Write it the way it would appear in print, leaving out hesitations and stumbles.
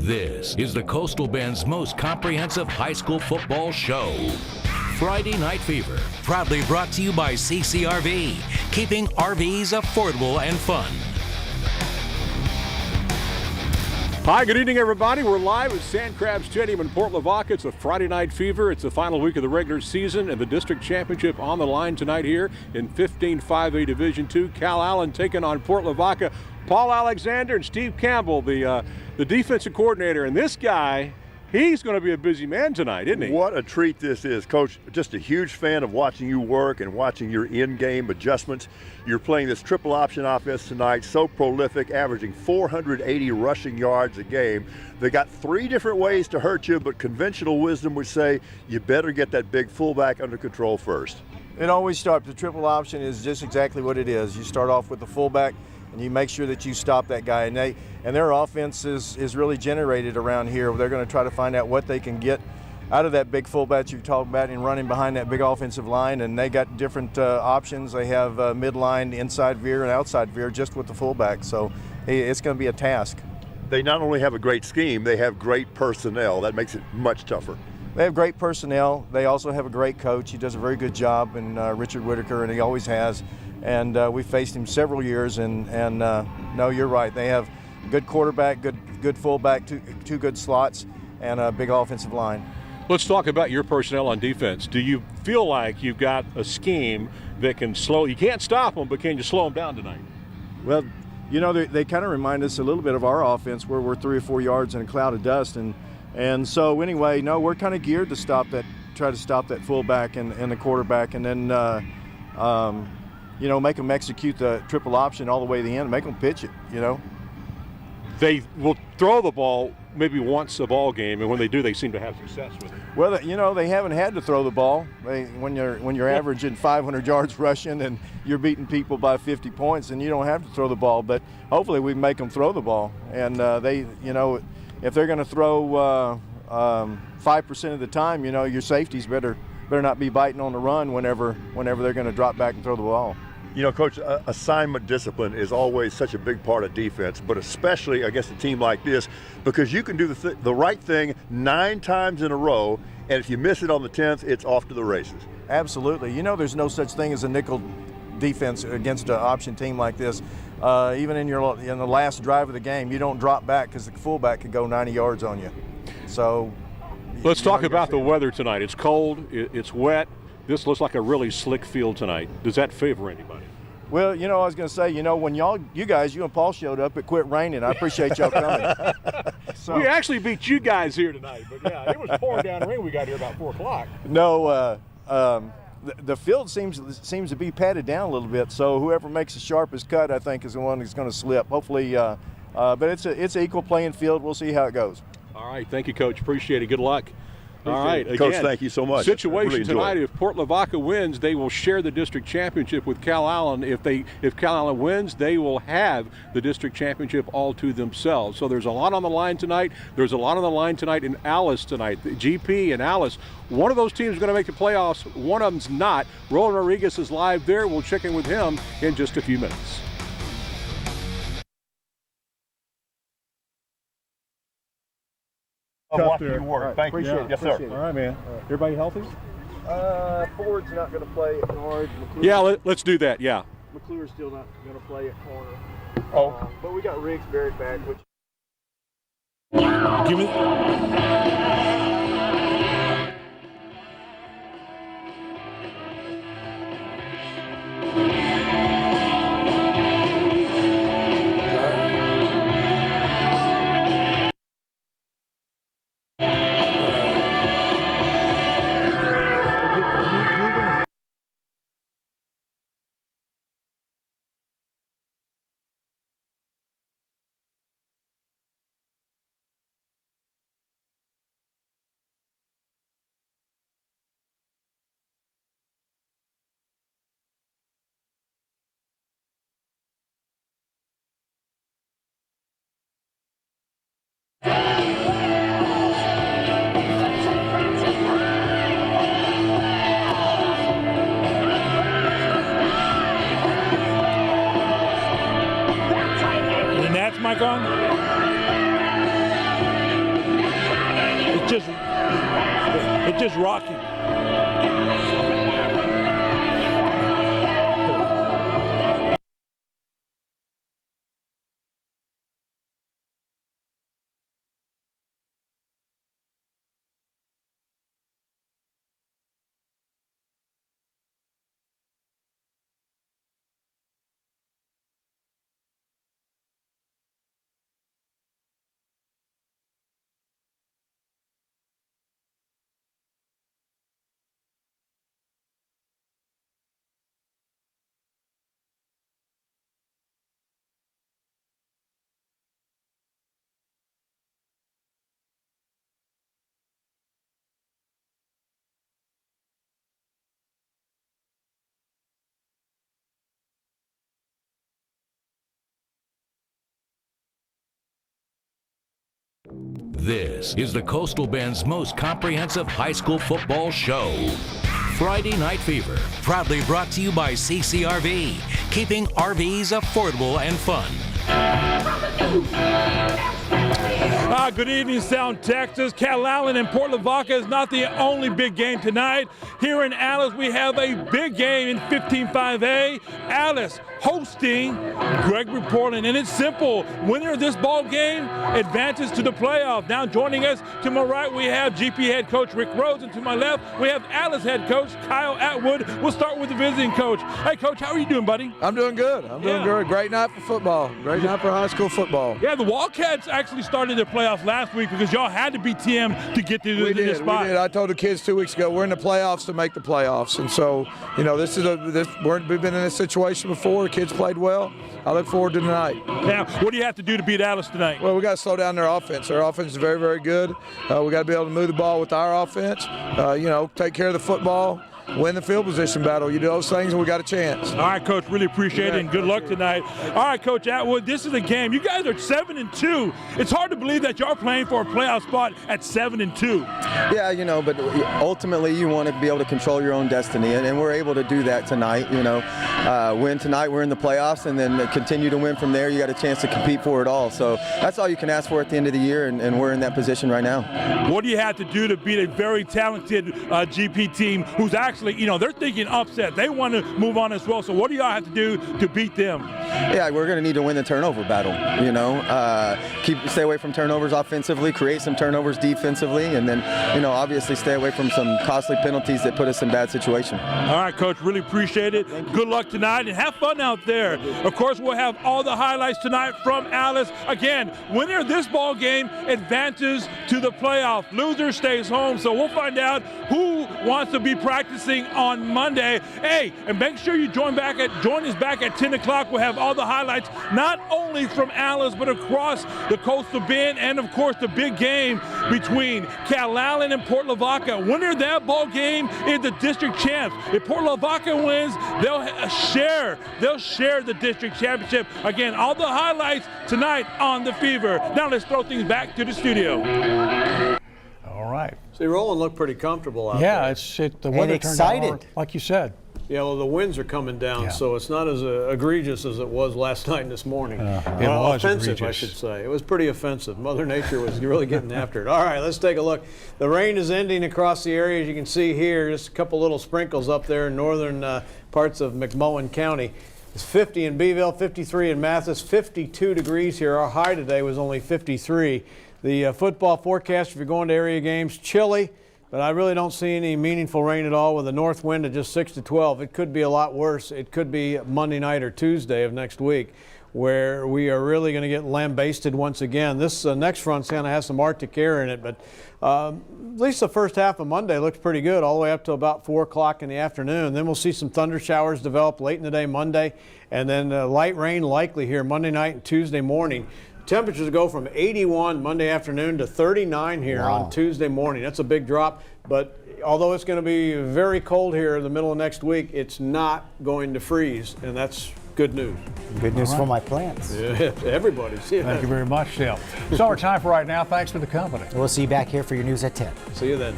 This is the Coastal Bend's most comprehensive high school football show. Friday Night Fever. Proudly brought to you by CCRV, keeping RVs affordable and fun. Hi, good evening, everybody. We're live at Sand Crab Stadium in Port Lavaca. It's a Friday Night Fever. It's the final week of the regular season and the district championship on the line tonight here in 15-5A Division II. Cal Allen taking on Port Lavaca. Paul Alexander and Steve Campbell, the defensive coordinator. And this guy, he's going to be a busy man tonight, isn't he? What a treat this is, Coach. Just a huge fan of watching you work and watching your in-game adjustments. You're playing this triple option offense tonight, so prolific, averaging 480 rushing yards a game. They got three different ways to hurt you, but conventional wisdom would say you better get that big fullback under control first. It always starts. The triple option is just exactly what it is. You start off with the fullback, and you make sure that you stop that guy. And their offense is really generated around here. They're going to try to find out what they can get out of that big fullback you're talking about and running behind that big offensive line. And they got different options. They have midline, inside veer, and outside veer just with the fullback. So it's going to be a task. They not only have a great scheme, they have great personnel. That makes it much tougher. They have great personnel. They also have a great coach. He does a very good job, and Richard Whitaker, and he always has. And we faced him several years, and no, you're right. They have a good quarterback, good fullback, two good slots, and a big offensive line. Let's talk about your personnel on defense. Do you feel like you've got a scheme that can slow, you can't stop them, but can you slow them down tonight? Well, you know, they kind of remind us a little bit of our offense where we're 3 or 4 yards in a cloud of dust. And so anyway, no, we're kind of geared to try to stop that fullback and the quarterback, and then, you know, make them execute the triple option all the way to the end, make them pitch it, you know. They will throw the ball maybe once a ball game, and when they do, they seem to have success with it. Well, you know, they haven't had to throw the ball. When you're averaging 500 yards rushing and you're beating people by 50 points, and you don't have to throw the ball. But hopefully we make them throw the ball. And they, you know, if they're going to throw 5% of the time, you know, your safeties better not be biting on the run whenever they're going to drop back and throw the ball. You know, Coach, assignment discipline is always such a big part of defense, but especially against a team like this, because you can do the right thing 9 times in a row, and if you miss it on the 10th, it's off to the races. Absolutely. You know, there's no such thing as a nickel defense against an option team like this. Even in the last drive of the game, you don't drop back because the fullback could go 90 yards on you. So let's talk about the weather tonight. It's cold, it's wet. This looks like a really slick field tonight. Does that favor anybody? Well, you know, I was going to say, you know, when you and Paul showed up, it quit raining. I appreciate y'all coming. So, we actually beat you guys here tonight, but yeah, it was pouring down rain. We got here about 4 o'clock. No, the field seems to be patted down a little bit. So whoever makes the sharpest cut, I think, is the one who's going to slip. Hopefully, but it's an equal playing field. We'll see how it goes. All right, thank you, Coach. Appreciate it. Good luck. All right, again, Coach, thank you so much. Situation really tonight, if Port Lavaca wins, they will share the district championship with Cal Allen. If Cal Allen wins, they will have the district championship all to themselves. So there's a lot on the line tonight. There's a lot on the line tonight in Alice tonight. The GP and Alice, one of those teams is going to make the playoffs. One of them's not. Roland Rodriguez is live there. We'll check in with him in just a few minutes. Watching you work. Thank you. Appreciate it. Yes, sir. All right, man. Everybody healthy? Ford's not going to play at guard. Yeah, let's do that. Yeah. McClure's still not going to play at corner. Oh. But we got Riggs buried back, which. Give me. just rocking. This is the Coastal Bend's most comprehensive high school football show. Friday Night Fever. Proudly brought to you by CCRV, keeping RVs affordable and fun. Good evening, Sound Texas. Calallen and Port Lavaca is not the only big game tonight. Here in Alice, we have a big game in 15-5A. Alice hosting Gregory-Portland, and it's simple. Winner of this ball game advances to the playoff. Now joining us to my right, we have GP head coach Rick Rhodes, and to my left, we have Alice head coach Kyle Atwood. We'll start with the visiting coach. Hey, Coach, how are you doing, buddy? I'm doing good. I'm doing good. Great night for football. Great night for high school football. Yeah, the Wildcats actually started their playoffs last week because y'all had to beat TM to get to this spot. We did. I told the kids 2 weeks ago, we're in the playoffs to make the playoffs. And so, you know, we've been in this situation before. The kids played well. I look forward to tonight. Now, what do you have to do to beat Alice tonight? Well, we got to slow down their offense. Their offense is very, very good. We got to be able to move the ball with our offense, take care of the football, win the field position battle. You do those things and we got a chance. All right, Coach, really appreciate it and good luck tonight. All right, Coach Atwood, this is a game. You guys are 7-2. It's hard to believe that you're playing for a playoff spot at 7-2. Yeah, but ultimately you want to be able to control your own destiny, and we're able to do that tonight. Win tonight, we're in the playoffs, and then continue to win from there. You got a chance to compete for it all. So that's all you can ask for at the end of the year, and we're in that position right now. What do you have to do to beat a very talented GP team who's actually, they're thinking upset. They want to move on as well. So what do y'all have to do to beat them? Yeah, we're going to need to win the turnover battle. Stay away from turnovers offensively, create some turnovers defensively, and then, obviously stay away from some costly penalties that put us in bad situation. All right, Coach, really appreciate it. Good luck tonight, and have fun out there. Of course, we'll have all the highlights tonight from Alice. Again, winner of this ball game advances to the playoff. Loser stays home. So we'll find out who wants to be practicing on Monday. Hey, and make sure you join us back at 10 o'clock. We'll have all the highlights, not only from Alice, but across the Coastal Bend, and of course the big game between Calallen and Port Lavaca. Winner of that ball game is the district champs. If Port Lavaca wins, they'll share the district championship. Again, all the highlights tonight on the Fever. Now let's throw things back to the studio. All right. See, Roland looked pretty comfortable out there. Yeah, the weather turned out, like you said. Yeah, well, the winds are coming down, so it's not as egregious as it was last night and this morning. It was offensive, egregious. I should say. It was pretty offensive. Mother Nature was really getting after it. All right, let's take a look. The rain is ending across the area, as you can see here. Just a couple little sprinkles up there in northern parts of McMullen County. It's 50 in Beeville, 53 in Mathis, 52 degrees here. Our high today was only 53. The football forecast, if you're going to area games, chilly. But I really don't see any meaningful rain at all with a north wind of just 6 to 12. It could be a lot worse. It could be Monday night or Tuesday of next week, where we are really going to get lambasted once again. This next front's going to have some Arctic air in it, but at least the first half of Monday looks pretty good, all the way up to about 4 o'clock in the afternoon. Then we'll see some thunder showers develop late in the day Monday, and then light rain likely here Monday night and Tuesday morning. Temperatures go from 81 Monday afternoon to 39 here on Tuesday morning. That's a big drop, but although it's going to be very cold here in the middle of next week, it's not going to freeze, and that's good news. Good news for my plants. Yeah, everybody's. Yeah. Thank you very much, Dale. It's our time for right now. Thanks for the company. We'll see you back here for your news at 10. See you then.